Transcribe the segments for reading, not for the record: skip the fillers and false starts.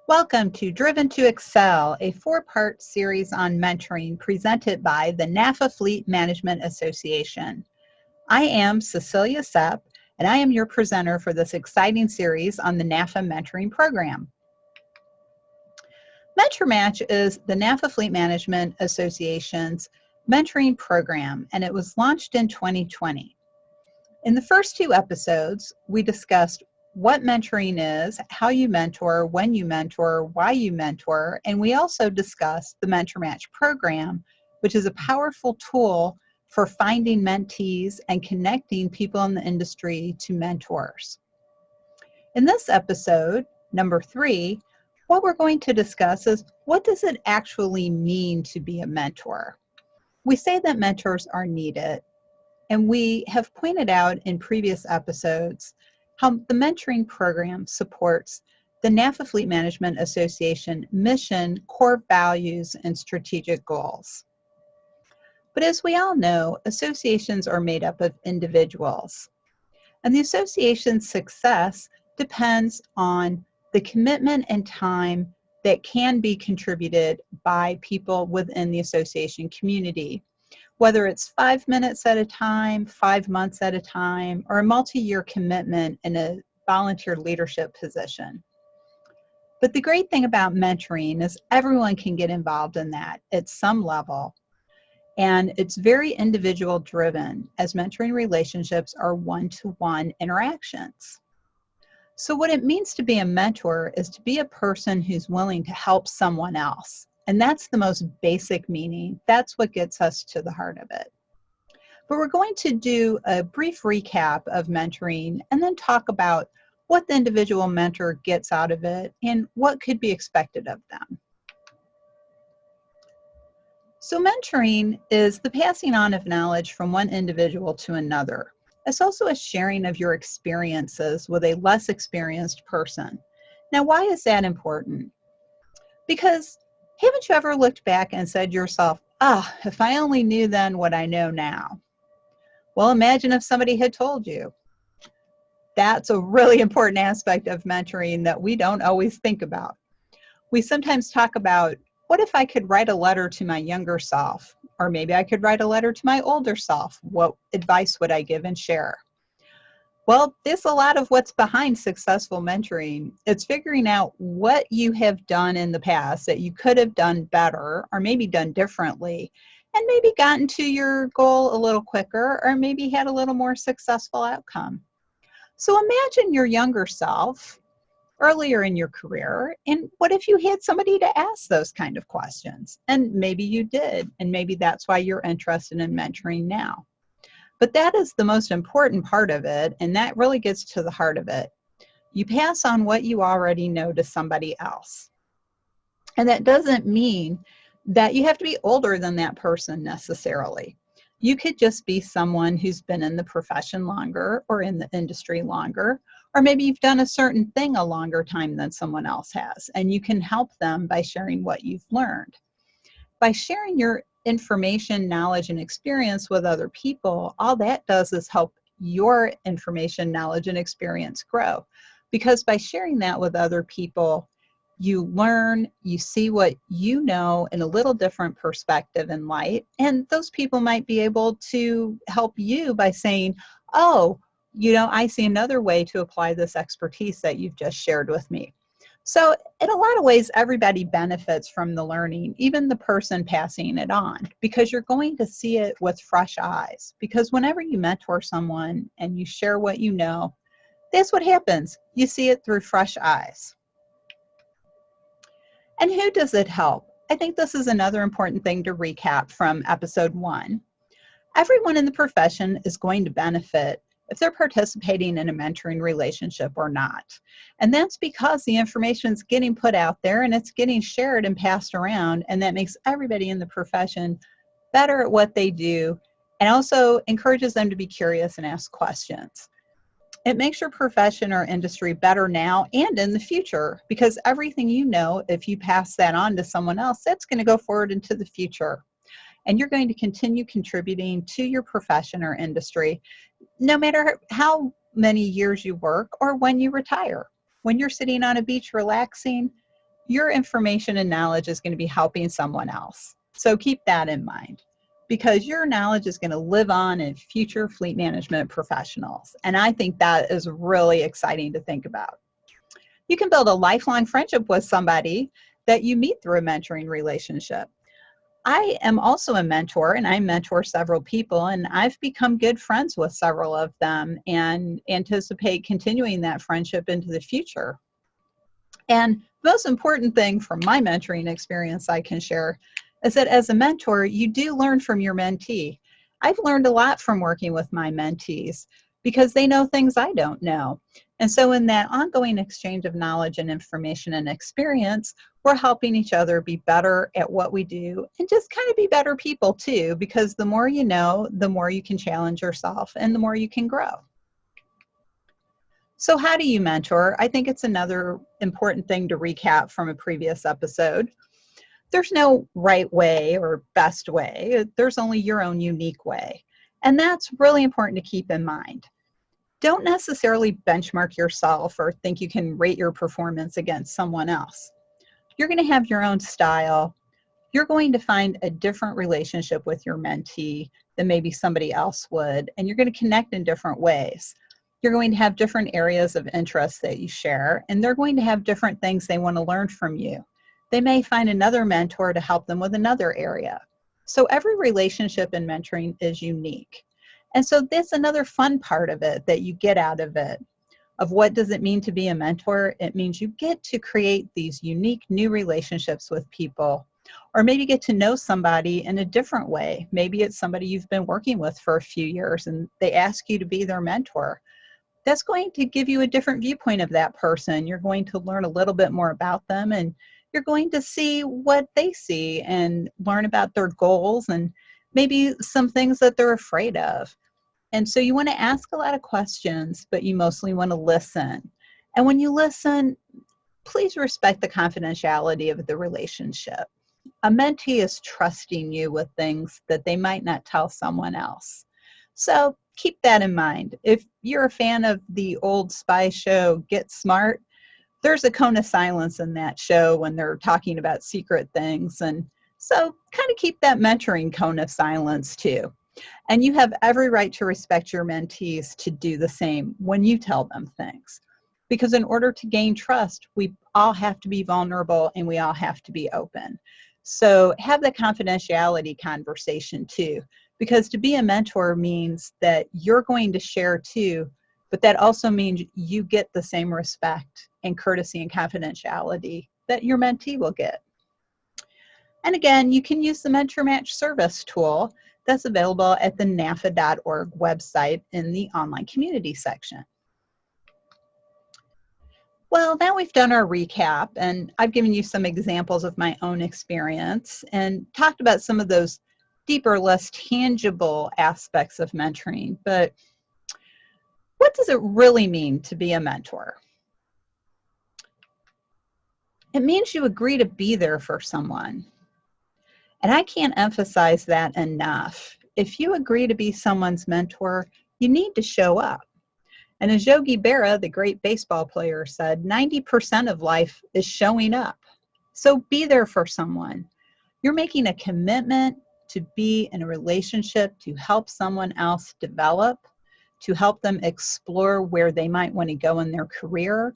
Welcome to Driven to Excel, a four-part series on mentoring presented by the NAFA Fleet Management Association. I am Cecilia Sepp, and I am your presenter for this exciting series on the NAFA mentoring program. Mentor Match is the NAFA Fleet Management Association's mentoring program, and it was launched in 2020. In the first two episodes, we discussed what mentoring is, how you mentor, when you mentor, why you mentor, and we also discussed the Mentor Match program, which is a powerful tool for finding mentees and connecting people in the industry to mentors. In this episode, number 3, what we're going to discuss is what does it actually mean to be a mentor? We say that mentors are needed, and we have pointed out in previous episodes how the mentoring program supports the NAFA Fleet Management Association mission, core values, and strategic goals. But as we all know, associations are made up of individuals, and the association's success depends on the commitment and time that can be contributed by people within the association community. Whether it's 5 minutes at a time, 5 months at a time, or a multi-year commitment in a volunteer leadership position. But the great thing about mentoring is everyone can get involved in that at some level. And it's very individual driven, as mentoring relationships are one-to-one interactions. So what it means to be a mentor is to be a person who's willing to help someone else. And that's the most basic meaning. That's what gets us to the heart of it. But we're going to do a brief recap of mentoring and then talk about what the individual mentor gets out of it and what could be expected of them. So mentoring is the passing on of knowledge from one individual to another. It's also a sharing of your experiences with a less experienced person. Now, why is that important? Because haven't you ever looked back and said to yourself, if I only knew then what I know now? Well, imagine if somebody had told you. That's a really important aspect of mentoring that we don't always think about. We sometimes talk about, what if I could write a letter to my younger self? Or maybe I could write a letter to my older self. What advice would I give and share? Well, there's a lot of what's behind successful mentoring. It's figuring out what you have done in the past that you could have done better or maybe done differently and maybe gotten to your goal a little quicker or maybe had a little more successful outcome. So imagine your younger self earlier in your career, and what if you had somebody to ask those kind of questions? And maybe you did, and maybe that's why you're interested in mentoring now. But that is the most important part of it, and that really gets to the heart of it. You pass on what you already know to somebody else. And that doesn't mean that you have to be older than that person necessarily. You could just be someone who's been in the profession longer or in the industry longer, or maybe you've done a certain thing a longer time than someone else has, and you can help them by sharing what you've learned. By sharing your information, knowledge, and experience with other people, all that does is help your information, knowledge, and experience grow. Because by sharing that with other people, you learn, you see what you know in a little different perspective and light, and those people might be able to help you by saying, I see another way to apply this expertise that you've just shared with me. So in a lot of ways, everybody benefits from the learning, even the person passing it on, because you're going to see it with fresh eyes. Because whenever you mentor someone and you share what you know, that's what happens. You see it through fresh eyes. And who does it help? I think this is another important thing to recap from episode 1. Everyone in the profession is going to benefit if they're participating in a mentoring relationship or not. And that's because the information is getting put out there and it's getting shared and passed around, and that makes everybody in the profession better at what they do and also encourages them to be curious and ask questions. It makes your profession or industry better now and in the future, because everything you know, if you pass that on to someone else, that's going to go forward into the future. And you're going to continue contributing to your profession or industry, no matter how many years you work or when you retire. When you're sitting on a beach relaxing, your information and knowledge is going to be helping someone else. So keep that in mind, because your knowledge is going to live on in future fleet management professionals. And I think that is really exciting to think about. You can build a lifelong friendship with somebody that you meet through a mentoring relationship. I am also a mentor, and I mentor several people, and I've become good friends with several of them and anticipate continuing that friendship into the future. And the most important thing from my mentoring experience I can share is that as a mentor, you do learn from your mentee. I've learned a lot from working with my mentees because they know things I don't know. And so in that ongoing exchange of knowledge and information and experience, we're helping each other be better at what we do and just kind of be better people too, because the more you know, the more you can challenge yourself and the more you can grow. So how do you mentor? I think it's another important thing to recap from a previous episode. There's no right way or best way. There's only your own unique way. And that's really important to keep in mind. Don't necessarily benchmark yourself or think you can rate your performance against someone else. You're going to have your own style. You're going to find a different relationship with your mentee than maybe somebody else would, and you're going to connect in different ways. You're going to have different areas of interest that you share, and they're going to have different things they want to learn from you. They may find another mentor to help them with another area. So every relationship in mentoring is unique. And so that's another fun part of it that you get out of it. Of what does it mean to be a mentor? It means you get to create these unique new relationships with people, or maybe get to know somebody in a different way. Maybe it's somebody you've been working with for a few years and they ask you to be their mentor. That's going to give you a different viewpoint of that person. You're going to learn a little bit more about them, and you're going to see what they see and learn about their goals and maybe some things that they're afraid of. And so you want to ask a lot of questions, but you mostly want to listen. And when you listen, please respect the confidentiality of the relationship. A mentee is trusting you with things that they might not tell someone else. So keep that in mind. If you're a fan of the old spy show, Get Smart, there's a cone of silence in that show when they're talking about secret things. And so kind of keep that mentoring cone of silence too. And you have every right to respect your mentees to do the same when you tell them things. Because in order to gain trust, we all have to be vulnerable and we all have to be open. So have the confidentiality conversation too. Because to be a mentor means that you're going to share too, but that also means you get the same respect and courtesy and confidentiality that your mentee will get. And again, you can use the Mentor Match service tool that's available at the NAFA.org website in the online community section. Well, now we've done our recap, and I've given you some examples of my own experience and talked about some of those deeper, less tangible aspects of mentoring. But what does it really mean to be a mentor? It means you agree to be there for someone. And I can't emphasize that enough. If you agree to be someone's mentor, you need to show up. And as Yogi Berra, the great baseball player, said, 90% of life is showing up. So be there for someone. You're making a commitment to be in a relationship to help someone else develop, to help them explore where they might want to go in their career,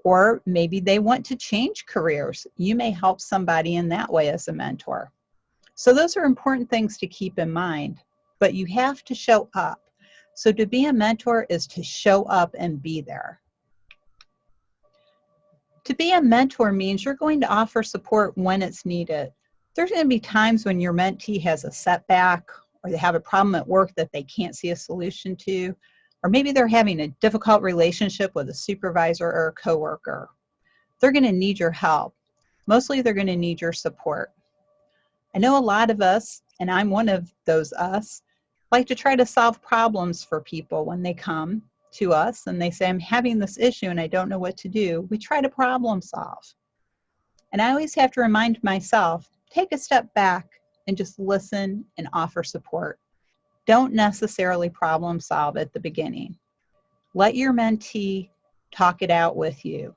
or maybe they want to change careers. You may help somebody in that way as a mentor. So those are important things to keep in mind, but you have to show up. So to be a mentor is to show up and be there. To be a mentor means you're going to offer support when it's needed. There's going to be times when your mentee has a setback, or they have a problem at work that they can't see a solution to, or maybe they're having a difficult relationship with a supervisor or a coworker. They're going to need your help. Mostly they're going to need your support. I know a lot of us, and I'm one of those us, like to try to solve problems for people when they come to us and they say, I'm having this issue and I don't know what to do. We try to problem solve. And I always have to remind myself, take a step back and just listen and offer support. Don't necessarily problem solve at the beginning. Let your mentee talk it out with you.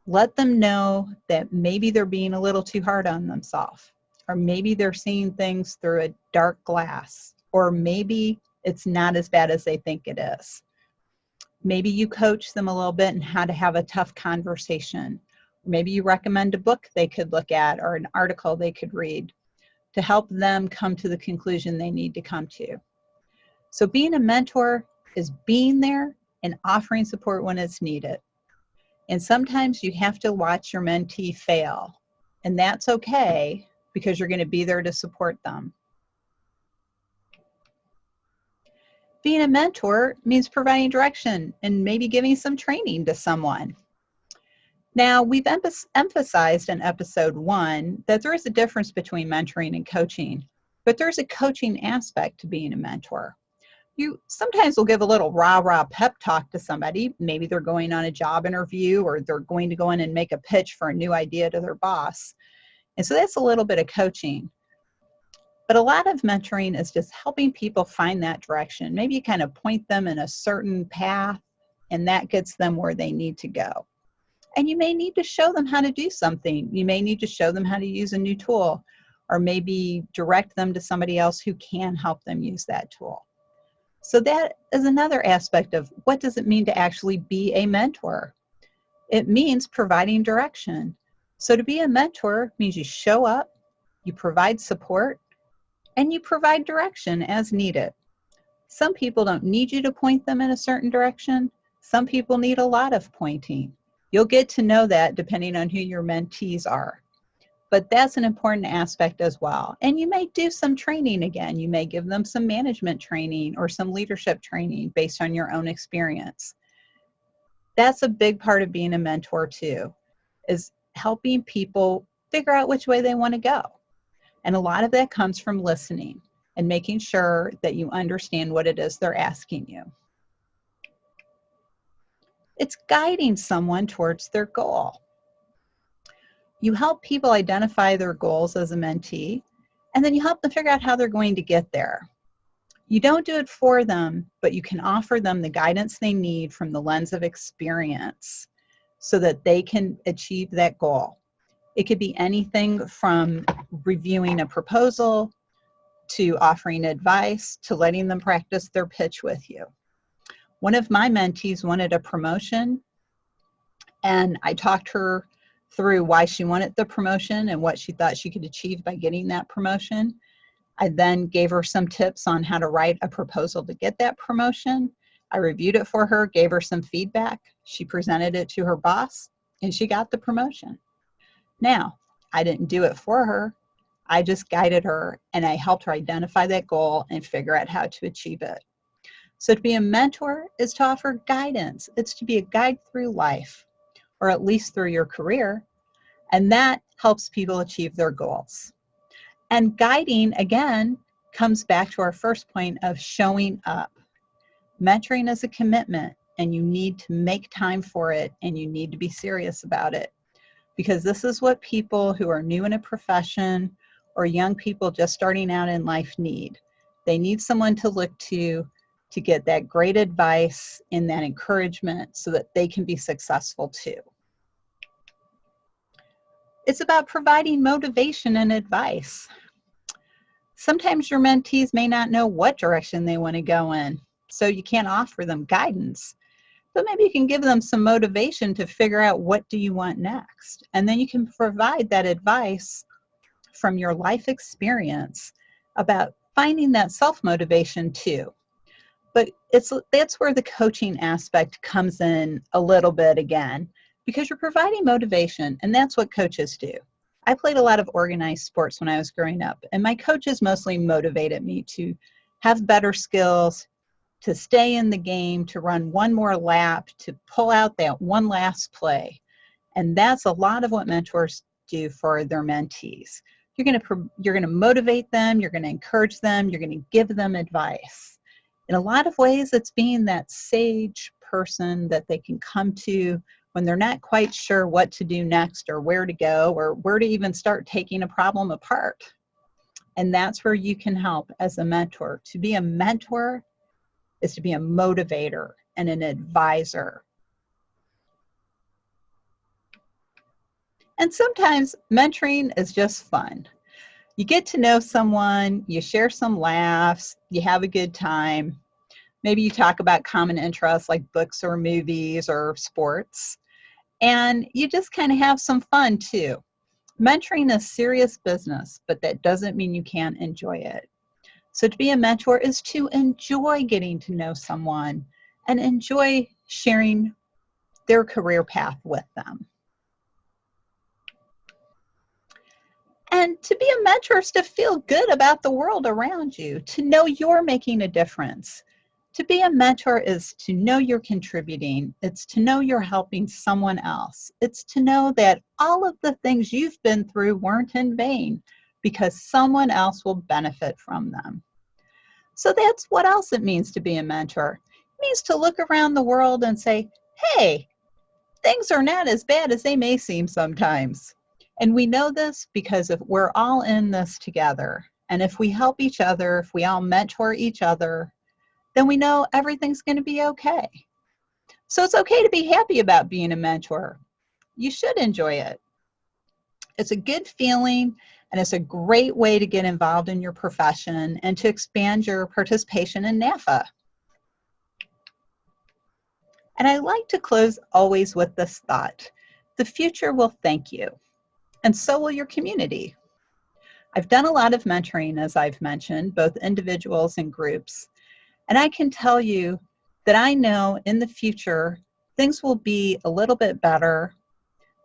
Let them know that maybe they're being a little too hard on themselves, or maybe they're seeing things through a dark glass, or maybe it's not as bad as they think it is. Maybe you coach them a little bit in how to have a tough conversation. Maybe you recommend a book they could look at or an article they could read to help them come to the conclusion they need to come to. So being a mentor is being there and offering support when it's needed. And sometimes you have to watch your mentee fail, and that's okay because you're going to be there to support them. Being a mentor means providing direction and maybe giving some training to someone. Now, we've emphasized in episode 1 that there is a difference between mentoring and coaching, but there's a coaching aspect to being a mentor. You sometimes will give a little rah-rah pep talk to somebody. Maybe they're going on a job interview or they're going to go in and make a pitch for a new idea to their boss. And so that's a little bit of coaching. But a lot of mentoring is just helping people find that direction. Maybe you kind of point them in a certain path, and that gets them where they need to go. And you may need to show them how to do something. You may need to show them how to use a new tool, or maybe direct them to somebody else who can help them use that tool. So that is another aspect of what does it mean to actually be a mentor? It means providing direction. So to be a mentor means you show up, you provide support, and you provide direction as needed. Some people don't need you to point them in a certain direction. Some people need a lot of pointing. You'll get to know that depending on who your mentees are. But that's an important aspect as well. And you may do some training again. You may give them some management training or some leadership training based on your own experience. That's a big part of being a mentor too, is helping people figure out which way they want to go. And a lot of that comes from listening and making sure that you understand what it is they're asking you. It's guiding someone towards their goal. You help people identify their goals as a mentee, and then you help them figure out how they're going to get there. You don't do it for them, but you can offer them the guidance they need from the lens of experience so that they can achieve that goal. It could be anything from reviewing a proposal to offering advice to letting them practice their pitch with you. One of my mentees wanted a promotion, and I talked her through why she wanted the promotion and what she thought she could achieve by getting that promotion. I then gave her some tips on how to write a proposal to get that promotion. I reviewed it for her, gave her some feedback. She presented it to her boss, and she got the promotion. Now, I didn't do it for her. I just guided her, and I helped her identify that goal and figure out how to achieve it. So to be a mentor is to offer guidance. It's to be a guide through life, or at least through your career, and that helps people achieve their goals. And guiding, again, comes back to our first point of showing up. Mentoring is a commitment, and you need to make time for it, and you need to be serious about it, because this is what people who are new in a profession or young people just starting out in life need. They need someone to look to get that great advice and that encouragement so that they can be successful too. It's about providing motivation and advice. Sometimes your mentees may not know what direction they want to go in, so you can't offer them guidance, but maybe you can give them some motivation to figure out what do you want next. And then you can provide that advice from your life experience about finding that self-motivation too. But that's where the coaching aspect comes in a little bit again, because you're providing motivation, and that's what coaches do. I played a lot of organized sports when I was growing up, and my coaches mostly motivated me to have better skills, to stay in the game, to run one more lap, to pull out that one last play. And that's a lot of what mentors do for their mentees. You're going to motivate them, you're going to encourage them, you're going to give them advice. In a lot of ways, it's being that sage person that they can come to when they're not quite sure what to do next or where to go or where to even start taking a problem apart. And that's where you can help as a mentor. To be a mentor is to be a motivator and an advisor. And sometimes mentoring is just fun. You get to know someone, you share some laughs, you have a good time. Maybe you talk about common interests like books or movies or sports, and you just kind of have some fun too. Mentoring is serious business, but that doesn't mean you can't enjoy it. So to be a mentor is to enjoy getting to know someone and enjoy sharing their career path with them. And to be a mentor is to feel good about the world around you, to know you're making a difference. To be a mentor is to know you're contributing. It's to know you're helping someone else. It's to know that all of the things you've been through weren't in vain because someone else will benefit from them. So that's what else it means to be a mentor. It means to look around the world and say, hey, things are not as bad as they may seem sometimes. And we know this because if we're all in this together, and if we help each other, if we all mentor each other, then we know everything's going to be okay. So it's okay to be happy about being a mentor. You should enjoy it. It's a good feeling, and it's a great way to get involved in your profession and to expand your participation in NAFA. And I like to close always with this thought: the future will thank you, and so will your community. I've done a lot of mentoring, as I've mentioned, both individuals and groups, and I can tell you that I know in the future things will be a little bit better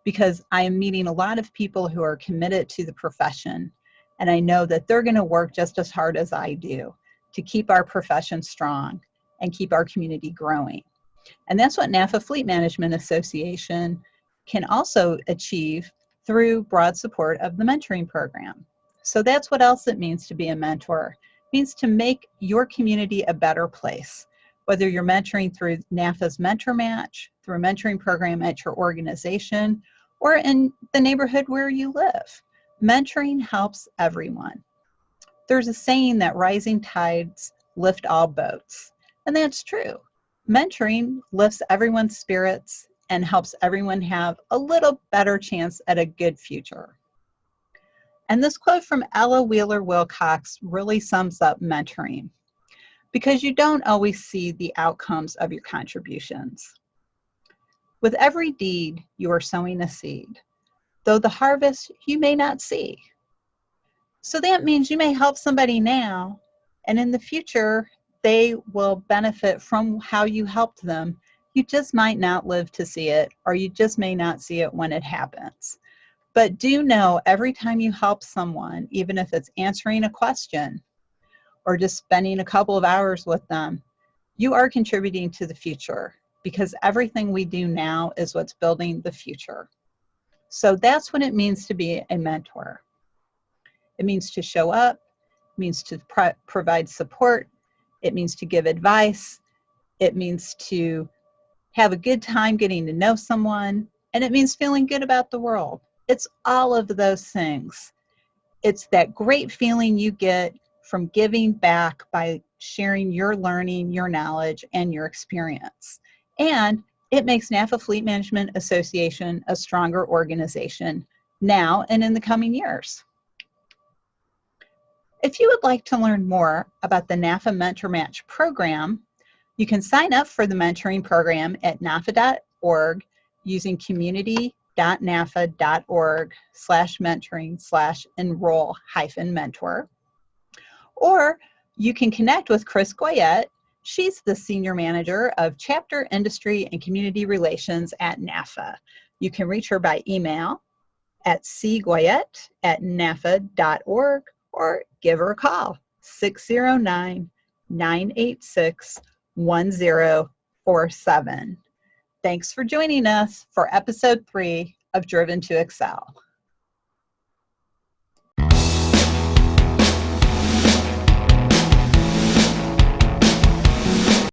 because I am meeting a lot of people who are committed to the profession, and I know that they're going to work just as hard as I do to keep our profession strong and keep our community growing. And that's what NAFA Fleet Management Association can also achieve through broad support of the mentoring program. So that's what else it means to be a mentor. It means to make your community a better place, whether you're mentoring through NAFA's Mentor Match, through a mentoring program at your organization, or in the neighborhood where you live. Mentoring helps everyone. There's a saying that rising tides lift all boats, and that's true. Mentoring lifts everyone's spirits and helps everyone have a little better chance at a good future. And this quote from Ella Wheeler Wilcox really sums up mentoring, because you don't always see the outcomes of your contributions. With every deed, you are sowing a seed, though the harvest you may not see. So that means you may help somebody now, and in the future, they will benefit from how you helped them. You just might not live to see it, or you just may not see it when it happens. But do know every time you help someone, even if it's answering a question or just spending a couple of hours with them, you are contributing to the future, because everything we do now is what's building the future. So that's what it means to be a mentor. It means to show up, it means to provide support, it means to give advice, it means to have a good time getting to know someone, and it means feeling good about the world. It's all of those things. It's that great feeling you get from giving back by sharing your learning, your knowledge, and your experience. And it makes NAFA Fleet Management Association a stronger organization now and in the coming years. If you would like to learn more about the NAFA Mentor Match program, you can sign up for the mentoring program at nafa.org using community.nafa.org/mentoring/enroll-mentor. Or you can connect with Chris Goyette. She's the Senior Manager of Chapter Industry and Community Relations at NAFA. You can reach her by email at cgoyette@nafa.org or give her a call, 609-986-1047. Thanks for joining us for episode 3 of Driven to Excel.